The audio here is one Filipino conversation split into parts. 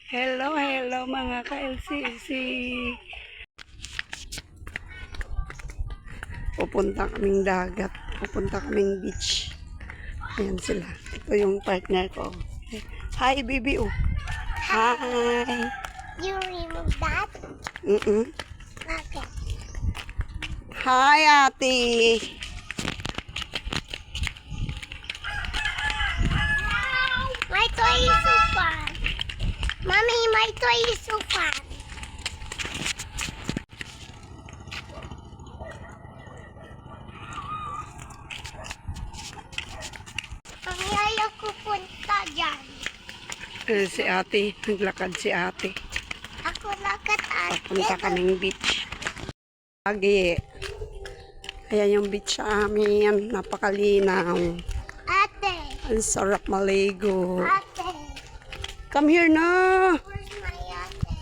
Hello, hello mga ka-LCC. Pupunta kaming dagat. Pupunta kaming beach. Ayan sila. Ito yung partner ko. Hi, baby. Oh. Hi. You remove that? Okay. Hi, ate. My toy is so fun. Mommy, my toy is so fun. Mami, ayaw ko punta dyan. Si ate. Naglakad si ate. Ako lakad ate. Papunta kaming beach. Lagi. Ayan yung beach sa amin. Napakalinaw. Ate. Ang sarap maligo. Ate. Come here na. Where's my ate?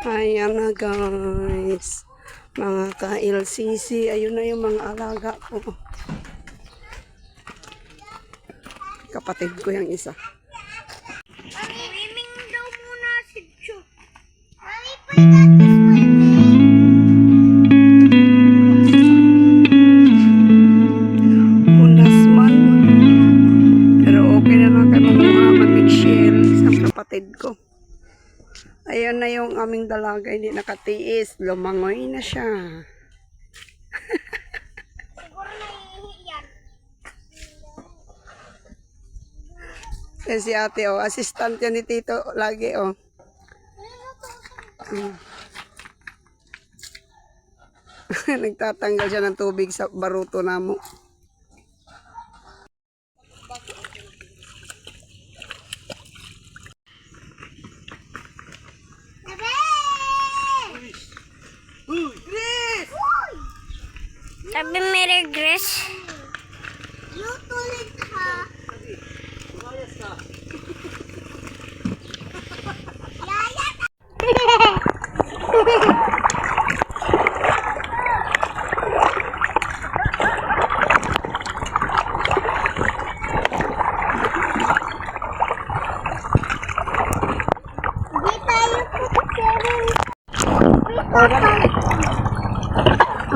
Ayan na guys. Mga ka-LCC. Ayun na yung mga alaga ko. Kapatid ko yung isa. Mami, swimming daw muna si Chu. Mami, pwede Unas man. Pero okay na lang kay mga mag-share sa kapatid ko. Ayun na yung aming dalaga. Hindi nakatiis. Lumangoy na siya. siguro naiihi yan. Yan si ate, oh. Assistant yan ni Tito lagi, oh. Nagtatanggal siya ng tubig sa baruto namo. Sabi mere Grace. You tulit ha. Yaya. Di tayo pupukyarin. Hello. Siya.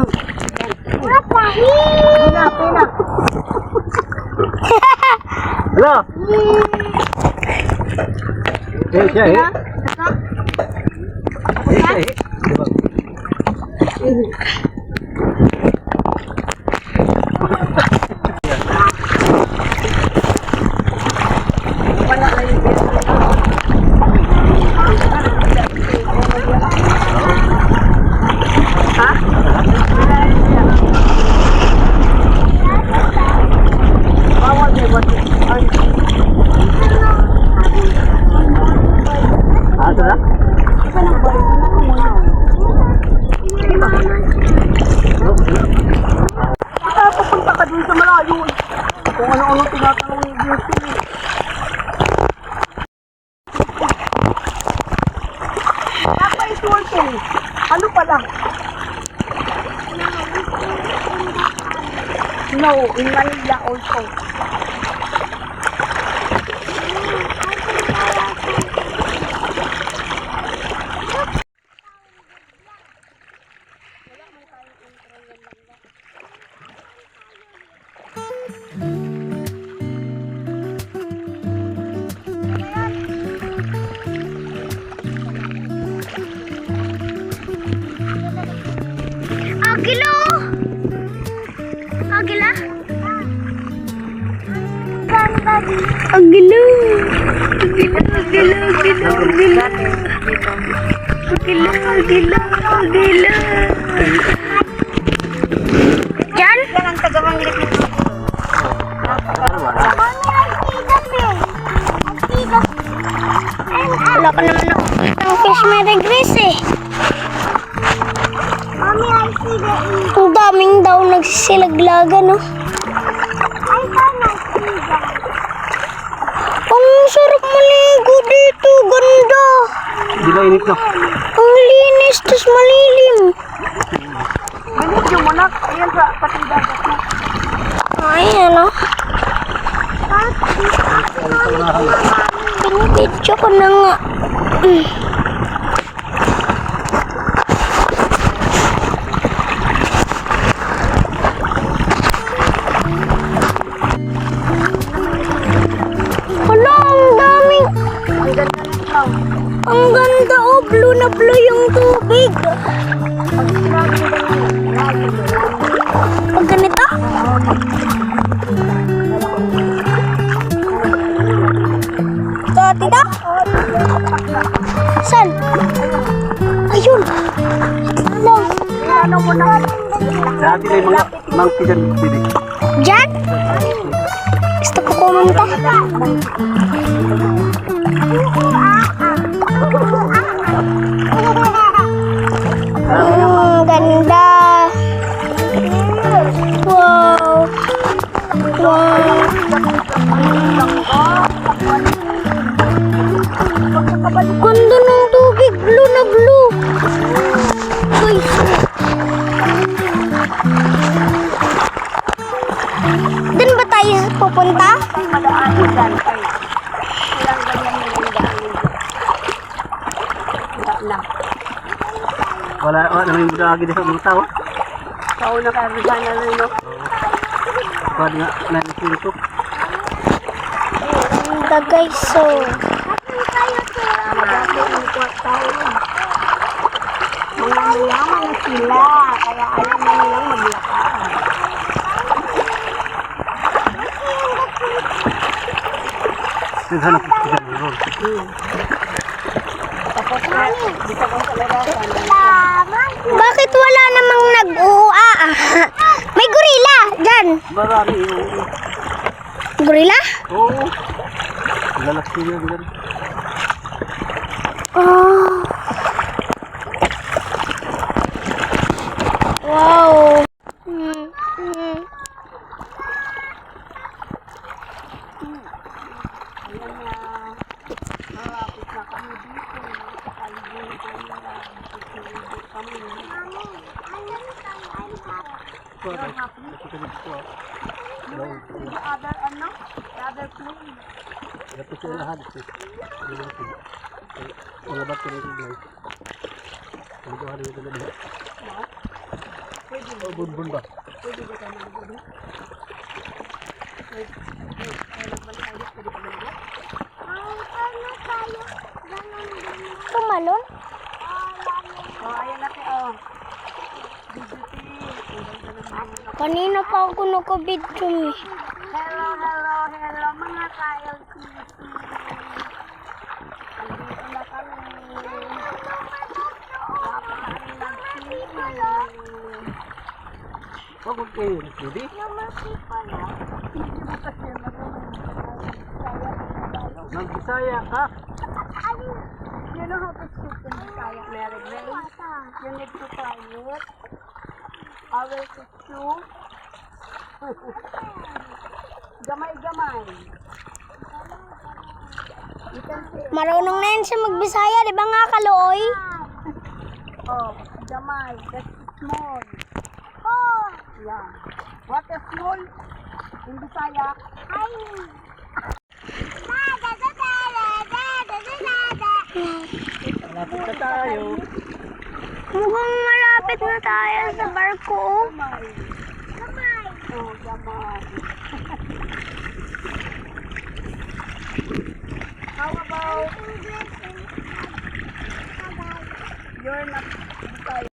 Papunta ka dun sa malayo. Kung ano-ano tinatanong ni Beauty. Papa is working. Ano pala? No, in Manila also. Agilo! Agila? Agilo! Agilo! Diyan? Yan ang taga-manglik nito. Wala ka naman ng fish mere Grace eh. Mami, I see the eel. Ang daming daw nagsisilaglagan, no? I cannot see that. Ang sarap maligo dito, ganda. Di ba init na? Ang linis, tas malilim. Ay, ano? Pinibidyo ko na nga. Hala, ang daming... Ang ganda, oh. Blue na blue yung tubig. Pag ganito? Tita? Saan? Ayun. Lang. Dati na yung mga monkey dyan, Bibi. Diyan? Gusto ko pumunta. Ganda. Wow. Wow. Ganda ng tubig. Blue na blue. Guys. Doon ba tayo pupunta? Wala naman yung budagi dito mga tao. Tao na karga na rin, no? Pwede nga, nanin ito. Ganda guys, so. Mga mayaman na sila, kaya alam na nilang maglakad. Hanap ko dyan, Ron. Tapos na, dito ko sa larasan. Bakit wala namang nag-uua? May gorilla dyan. Marami yung... Gorilla? Oo. Lalaki yun dyan. Oh. Wow. Dapat sila lahat. Wala ba sila ito guys? Ano ko hari ito dito? Oh, bun ba? Tumalon? Ayan natin, oh. Kanina pa ako nakabidyo eh. Hello, mga kayo. Andito na kami. Oh, good kayo. Hindi? Mag-Bisaya ka? You know how to speak in Bisaya, Mary Grace? You need to try it. I will teach you. Gamay-gamay. You can say, Marunong na yun siya magbisaya, di ba nga Kalooy? oh, gamay. That's small. Oh, yeah. What is small? In Bisaya? Ay. Malapit na tayo. Mukhang malapit na tayo sa barko. Gamay. Gamay. Oh, gamay. How about you're not Bisaya?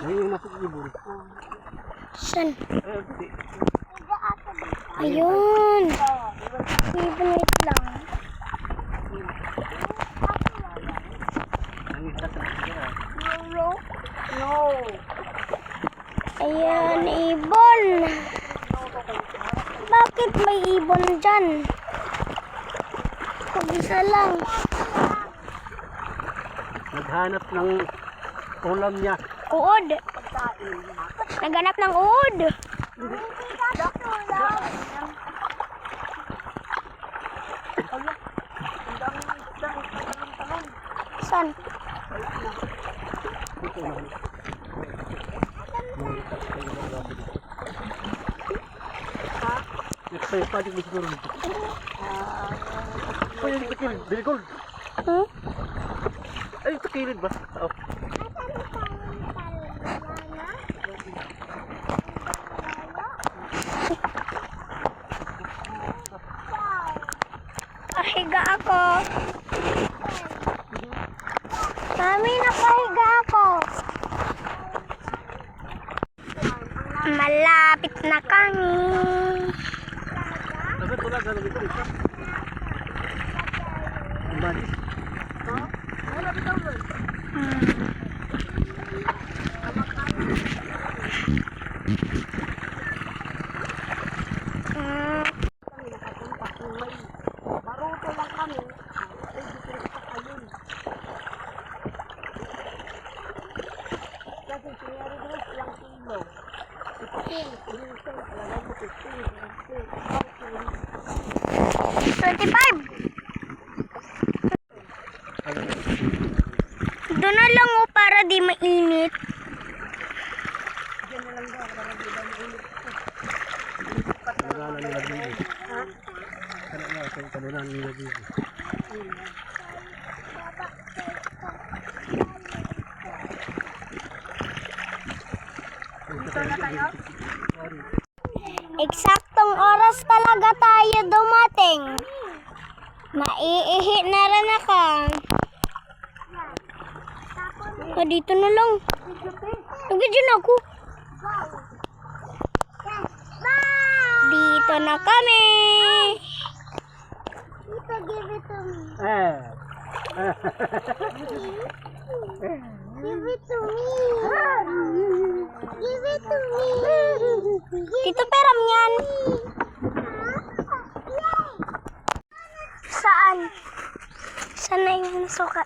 Ayun yung nasa ibon. Saan? Hindi. Ayun. Ibonit lang. No. Ayan, ibon. Bakit may ibon dyan? Pag-isa lang. Naghanap ng ulam niya. Uod. Naghanap ng uod. Saan? Saya pajak di siguro dito. Pwede dito kilid. Biligol. Hmm? Ay, ito kilid ba? Oh. Pahiga ako. Mami, napahiga ako. Malapit na kami. Dapat wala gano'n dito. Kembali. Baruto lang kami. Ay, dito sa kayon. Kasi sinari doon silang kilo. 25. Doon na lang oh, para di mainit. Kanunan nila dito. Kanunan nila dito. Eksaktong oras talaga tayo dumating. Naiihi na rin ako. Dito na lang. Nag-video na ako. Dito na kami. Dito, give it to me. Give it to me. Give it to me. Dito peram yan. Saan? Saan na yung suka?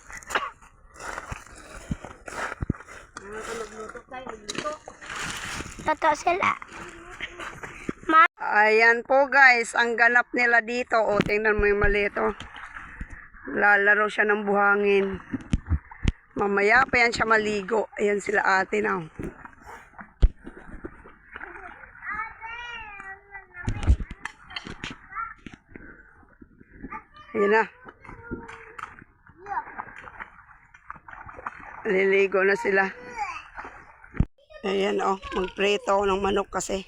Totoo sila. Ayan po guys, ang ganap nila dito. O, tingnan mo yung malito. Lalaro siya ng buhangin. Mamaya pa yan siya maligo. Ayan sila ate na. Ayan na. Liligo na sila. Ayan oh, magprito ako ng manok kasi.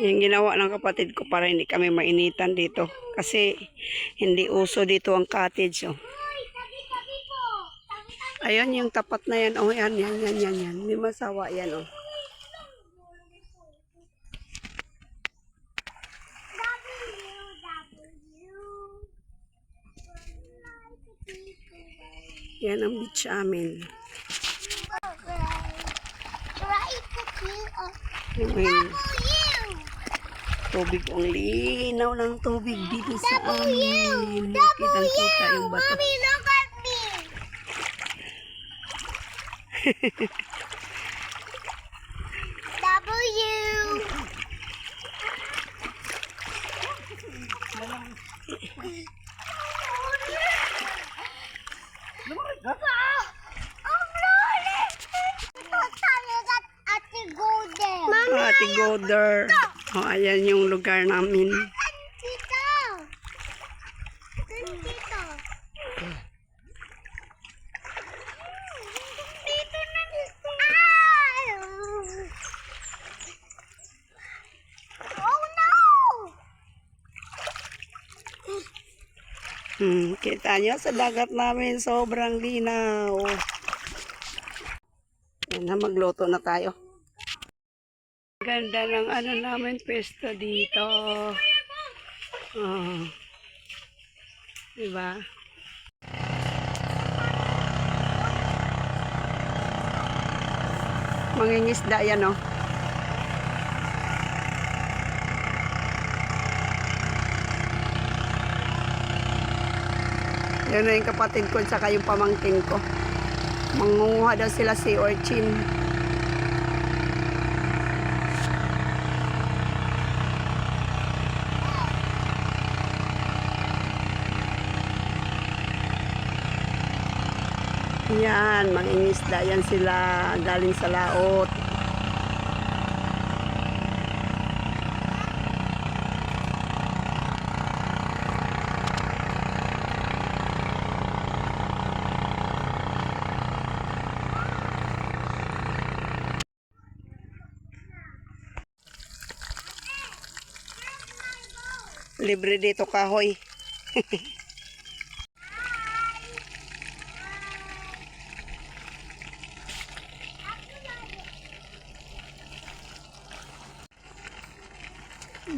Yung ginawa ng kapatid ko para hindi kami mainitan dito. Kasi hindi uso dito ang cottage. Oh. Ayun yung tapat na yan. Oh, yan. Hindi masawa yan. Oh. Yan ang beach amin. Yung tubig, ang linaw ng tubig dito sa amin. Kitang-kita yung bato. Mommy, look at me. W. Ate Goder. Oh, ayan yung lugar namin. Dito. Dito. Dito na dito. Oh no! Kita nyo sa dagat namin, sobrang linaw. Yan na, magluto na tayo. Ganda ng ano namin, pwesto dito. Oh. Diba? Mangingisda yan, oh. Yan na yung kapatid ko, saka yung pamangkin ko. Mangunguha daw sila si Orchin. Yan, mangingisda yan sila galing sa laot. Libre dito kahoy.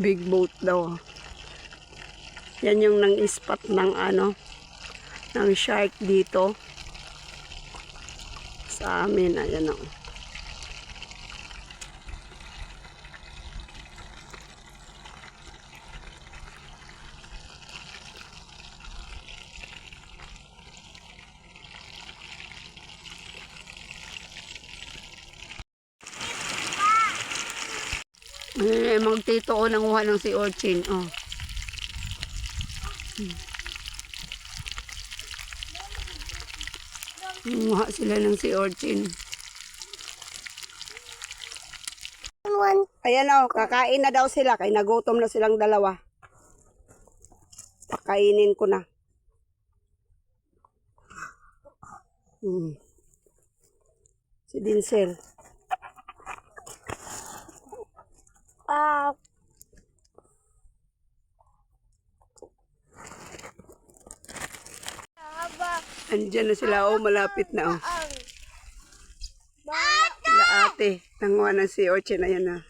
Big boat daw. Yan yung nang-spot ng ano, ng shark dito. Sa amin, ayan o. Magtito o nanguha ng si Orchin. Oh. Nanguha sila ng si Orchin. Ayan o, kakain na daw sila. Kaya nagutom na silang dalawa. Pakainin ko na. Si Dinsel. Andiyan na sila, oh, malapit na, oh. Sila ate, nanguha na si Orchin, ayan na.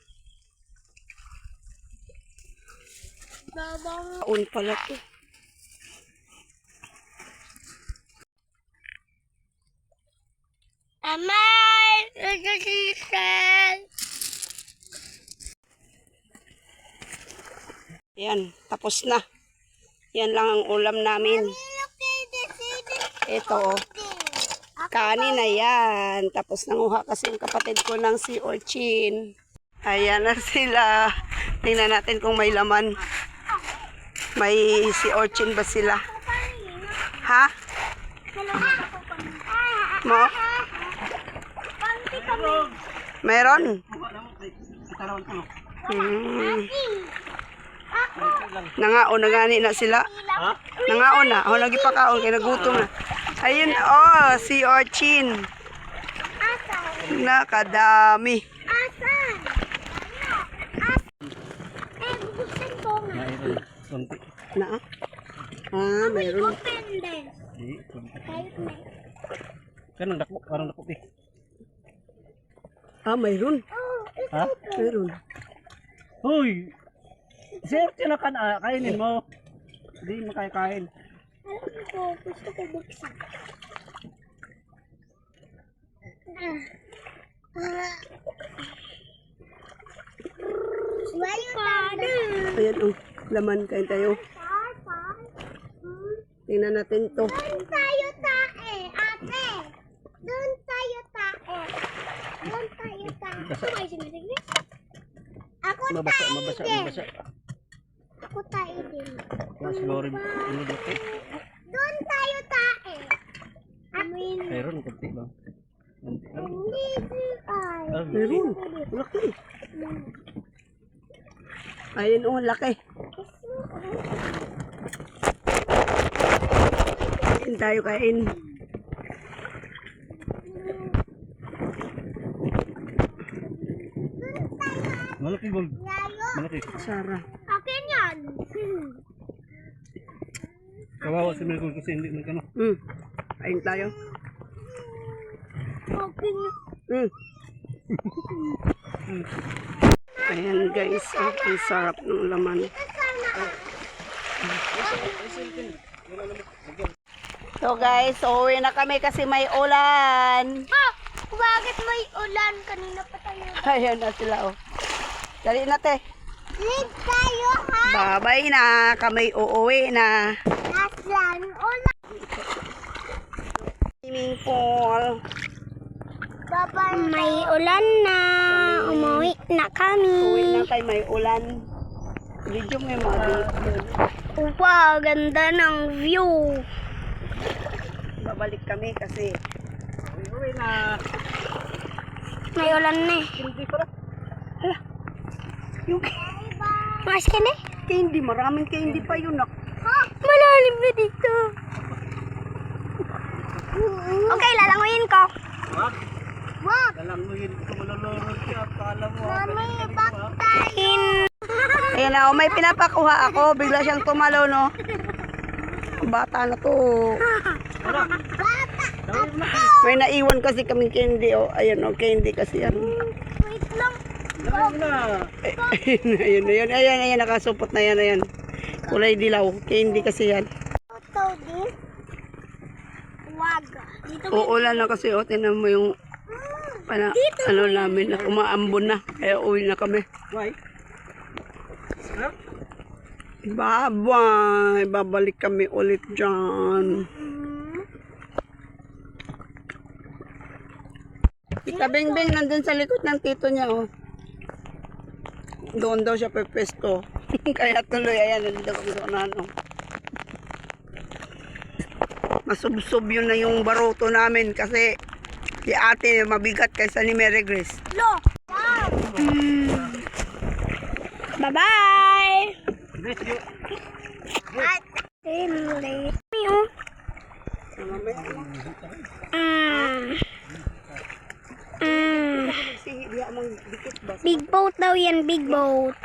Taon pala to. Yan, tapos na. Yan lang ang ulam namin. Ito, oh. Kanin na yan. Tapos nanguha kasi yung kapatid ko ng si Orchin. Ayan na sila. Tingnan natin kung may laman. May si Orchin ba sila? Ha? Mo? Meron? Nangaon na gani na sila. Nangaon na. O, lagi pa kaon. Kaya nagutom na. Ayun, oh, si Orchin. Nakadami. Na? Ah, mayroon. Kanang dako, parang dako eh. Ah, mayroon. Ha? Mayroon. Hoy! Sir, kainin mo. Hindi makakain. Alam ko, gusto ko buksan. Ayan, oh, laman kain tayo. Tingnan natin to. Doon tayo tae, ate. Doon tayo tae. Doon tayo tae. Ako Mabasa, tae mabasa, din. mabasa. Ako tae din. Mas siguro ano dito? Doon tayo tae. Amin. Mayroon, kunti lang. Kunti lang. Hindi ay. Ah, Mayroon. Laki. Ayun, oh, laki. Kain tayo, kain. Malaki gold. Yayo. Malaki. Sarah. Akin yan. Kawawa si Miracle kasi hindi man kano. Kain tayo. Akin. Ayan guys, oh, ang sarap ng laman. So guys, uuwi na kami kasi may ulan. Ha! Bakit may ulan? Kanina pa tayo. Ayan na sila, oh. Dali na, te. Leave tayo, ha? Babay na. Kami uuwi na. Nasaan ulan? Swimming pool. Baba, may ulan na. Umuwi na kami. Uwi na kay may ulan. Video may mga dito. Wow, ganda ng view. Babalik kami kasi Uwi na. May ulan na eh. Hindi pa. Hala. Yung Mas ka na? candy, maraming candy pa yun. Malalim na dito. Okay, lalanguyin ko. Wag. Lalanguyin ko malulunod siya. Akala mo. Mami, baktayin. Ayan na, may pinapakuha ako. Bigla siyang tumalo, no? Bata na to. May naiwan kasi kaming candy, oh. Ayan, oh, candy kasi yan. Wait lang. Lalanguyin na. Ayan, nakasupot na yan, ayan. Kulay dilaw, candy kasi yan. Ito din. Wag. Dito. Uulan na kasi, oh, tinan mo yung ano namin, na umaambon na. Kaya uwi na kami. Why? Huh? Bye-bye. Babalik kami ulit dyan. Tita Bengbeng nandun sa likod ng tito niya, oh. Doon daw siya pepesto. Kaya tuloy, ayan, nandito kami sa ano. Masubsob yun na yung baroto namin kasi si ate mabigat kaysa ni Mary Grace. Lo. Bye-bye. At Emily. Big boat daw yan, big boat.